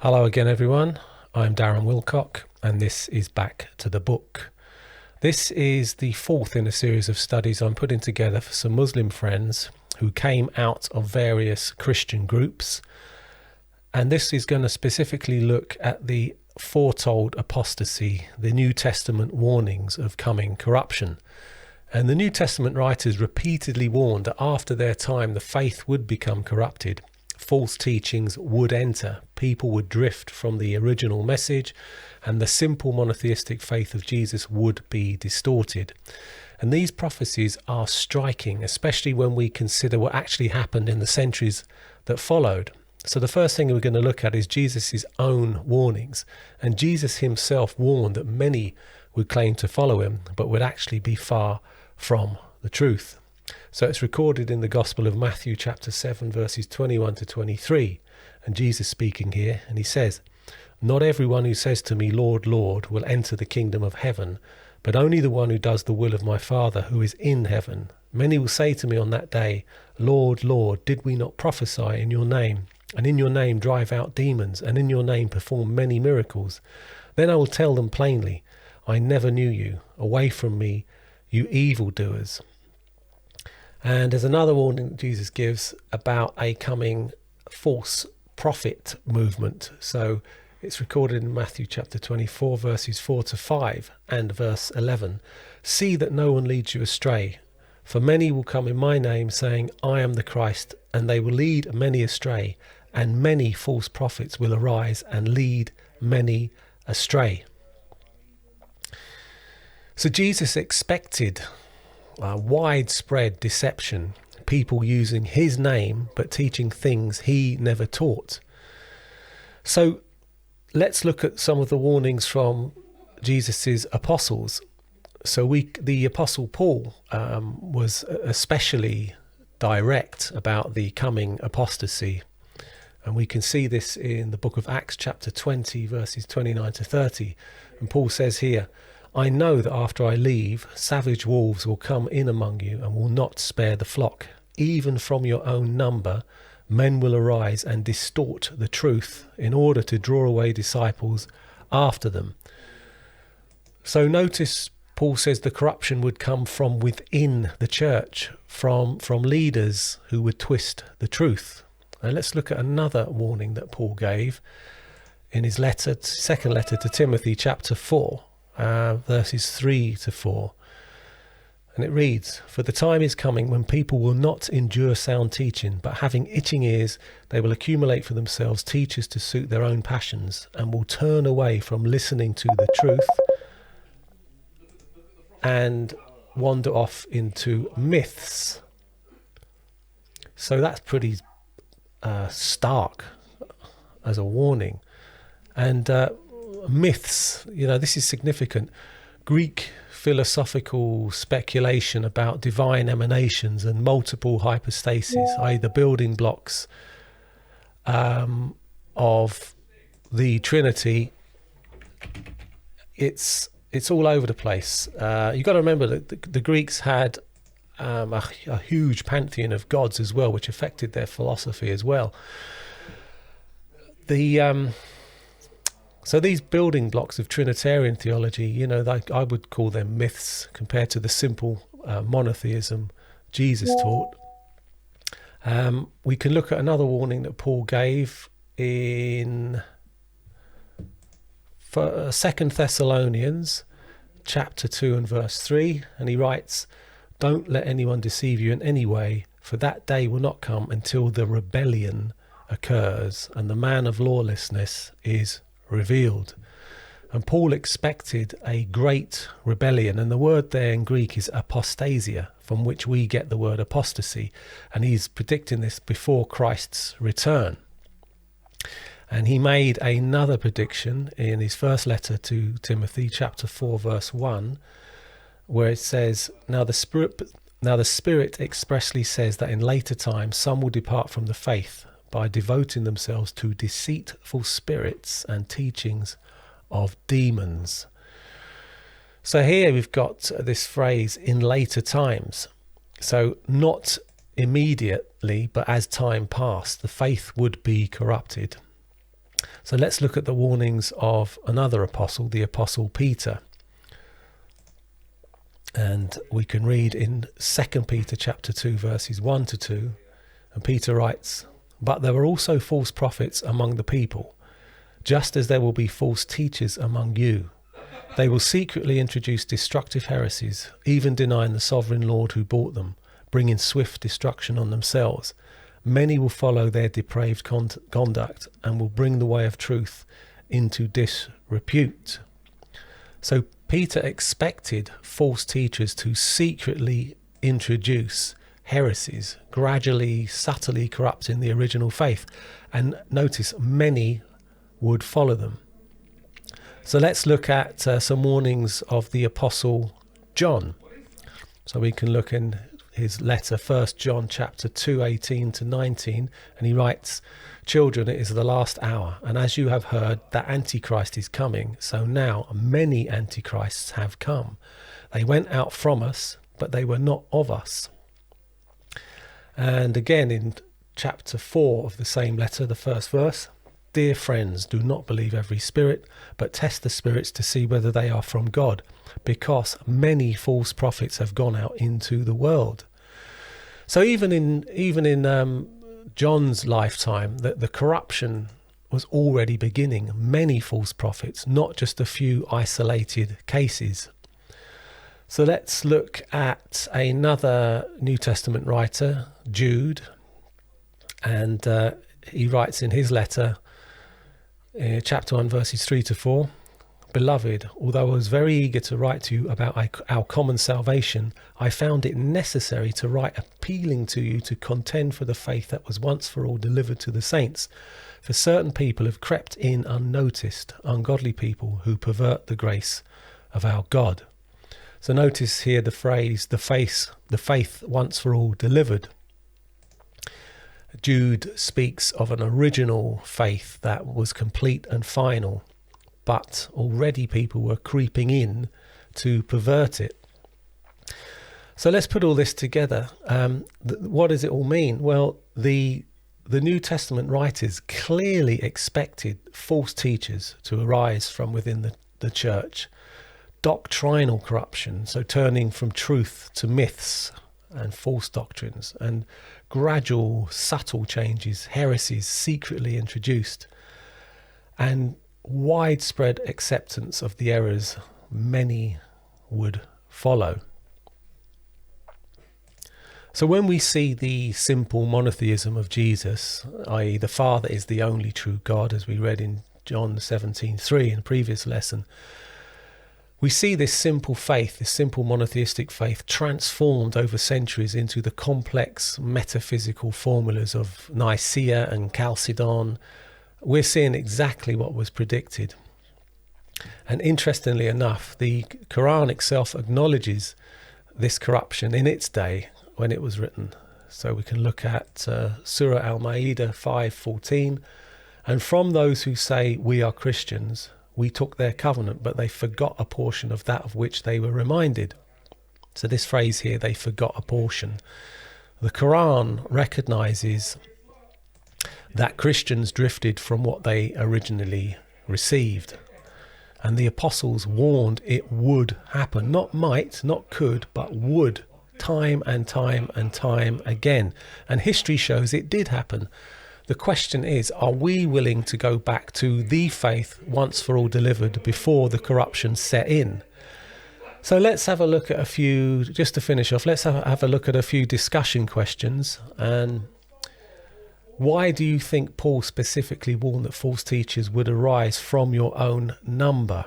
Hello again, everyone. I'm Daren Willcock, and this is Back to the Book. This is the fourth in a series of studies I'm putting together for some Muslim friends who came out of various Christian groups. And this is going to specifically look at the foretold apostasy, the New Testament warnings of coming corruption. And the New Testament writers repeatedly warned that after their time the faith would become corrupted. False teachings would enter, people would drift from the original message, and the simple monotheistic faith of Jesus would be distorted. And these prophecies are striking, especially when we consider what actually happened in the centuries that followed. So the first thing we're going to look at is Jesus' own warnings. And Jesus himself warned that many would claim to follow him, but would actually be far from the truth. So it's recorded in the Gospel of Matthew chapter 7 verses 21 to 23, and Jesus speaking here, and he says, "Not everyone who says to me, 'Lord, Lord,' will enter the kingdom of heaven, but only the one who does the will of my Father who is in heaven. Many will say to me on that day, 'Lord, Lord, did we not prophesy in your name, and in your name drive out demons, and in your name perform many miracles?' Then I will tell them plainly, 'I never knew you. Away from me, you evildoers.'" And there's another warning that Jesus gives about a coming false prophet movement. So it's recorded in Matthew chapter 24 verses 4 to 5 and verse 11. "See that no one leads you astray, for many will come in my name saying, 'I am the Christ,' and they will lead many astray, and many false prophets will arise and lead many astray." So Jesus expected widespread deception, people using his name but teaching things he never taught. So let's look at some of the warnings from Jesus's apostles. So the apostle Paul was especially direct about the coming apostasy, and we can see this in the book of Acts chapter 20 verses 29 to 30. And Paul says here, "I know that after I leave, savage wolves will come in among you and will not spare the flock. Even from your own number, men will arise and distort the truth in order to draw away disciples after them." So notice Paul says the corruption would come from within the church, from leaders who would twist the truth. And let's look at another warning that Paul gave in his second letter to Timothy, chapter 4. Verses 3 to 4, and it reads, "For the time is coming when people will not endure sound teaching, but having itching ears, they will accumulate for themselves teachers to suit their own passions, and will turn away from listening to the truth and wander off into myths." So that's pretty stark as a warning. And myths, this is significant. Greek philosophical speculation about divine emanations and multiple hypostases, i.e. the building blocks of the Trinity. It's all over the place. You've got to remember that the Greeks had a huge pantheon of gods as well, which affected their philosophy as well. So these building blocks of Trinitarian theology, I would call them myths compared to the simple monotheism Jesus taught. We can look at another warning that Paul gave in 2 Thessalonians chapter 2 and verse 3, and he writes, "Don't let anyone deceive you in any way, for that day will not come until the rebellion occurs and the man of lawlessness is revealed." And Paul expected a great rebellion, and the word there in Greek is apostasia, from which we get the word apostasy, and he's predicting this before Christ's return. And he made another prediction in his first letter to Timothy, chapter 4 verse 1, where it says, Now the Spirit expressly says that in later times some will depart from the faith by devoting themselves to deceitful spirits and teachings of demons." So here we've got this phrase, "in later times." So not immediately, but as time passed, the faith would be corrupted. So let's look at the warnings of another apostle, the Apostle Peter. And we can read in 2 Peter chapter 2, verses 1 to 2. And Peter writes, "But there were also false prophets among the people, just as there will be false teachers among you. They will secretly introduce destructive heresies, even denying the sovereign Lord who bought them, bringing swift destruction on themselves. Many will follow their depraved conduct and will bring the way of truth into disrepute." So Peter expected false teachers to secretly introduce heresies, gradually, subtly corrupting the original faith. And notice, many would follow them. So let's look at some warnings of the Apostle John. So we can look in his letter, 1 John chapter 2, 18 to 19, and he writes, "Children, it is the last hour, and as you have heard that Antichrist is coming, so now many Antichrists have come. They went out from us, but they were not of us." And again in chapter 4 of the same letter, the first verse, "Dear friends, do not believe every spirit, but test the spirits to see whether they are from God, because many false prophets have gone out into the world." So even in John's lifetime, the corruption was already beginning. Many false prophets, not just a few isolated cases. So let's look at another New Testament writer, Jude, and he writes in his letter, chapter 1, verses 3 to 4, "Beloved, although I was very eager to write to you about our common salvation, I found it necessary to write appealing to you to contend for the faith that was once for all delivered to the saints. For certain people have crept in unnoticed, ungodly people who pervert the grace of our God." So notice here the phrase, the faith once for all delivered. Jude speaks of an original faith that was complete and final, but already people were creeping in to pervert it. So let's put all this together. What does it all mean? Well, the New Testament writers clearly expected false teachers to arise from within the church. Doctrinal corruption, so turning from truth to myths and false doctrines, and gradual subtle changes, heresies secretly introduced, and widespread acceptance of the errors many would follow. So when we see the simple monotheism of Jesus, i.e. the Father is the only true God, as we read in John 17:3 in a previous lesson, we see this simple faith, this simple monotheistic faith, transformed over centuries into the complex metaphysical formulas of Nicaea and Chalcedon. We're seeing exactly what was predicted. And interestingly enough, the Quran itself acknowledges this corruption in its day when it was written. So we can look at Surah Al-Ma'idah 5:14. "And from those who say we are Christians, we took their covenant, but they forgot a portion of that of which they were reminded." So this phrase here, they forgot a portion. The Quran recognizes that Christians drifted from what they originally received. And the apostles warned it would happen. Not might, not could, but would. Time and time and time again. And history shows it did happen. The question is, are we willing to go back to the faith once for all delivered before the corruption set in? So let's have a look at a few, just to finish off, let's have a look at a few discussion questions. And why do you think Paul specifically warned that false teachers would arise from your own number?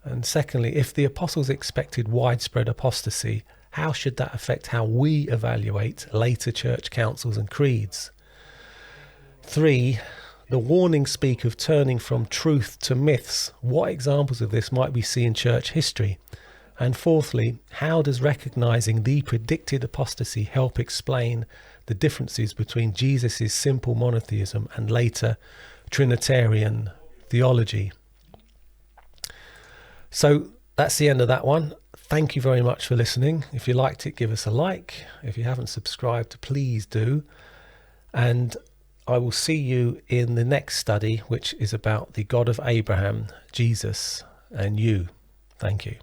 And secondly, if the apostles expected widespread apostasy, how should that affect how we evaluate later church councils and creeds? 3, the warnings speak of turning from truth to myths. What examples of this might we see in church history? And fourthly, how does recognizing the predicted apostasy help explain the differences between Jesus' simple monotheism and later Trinitarian theology? So that's the end of that one. Thank you very much for listening. If you liked it, give us a like. If you haven't subscribed, please do. And I will see you in the next study, which is about the God of Abraham, Jesus, and you. Thank you.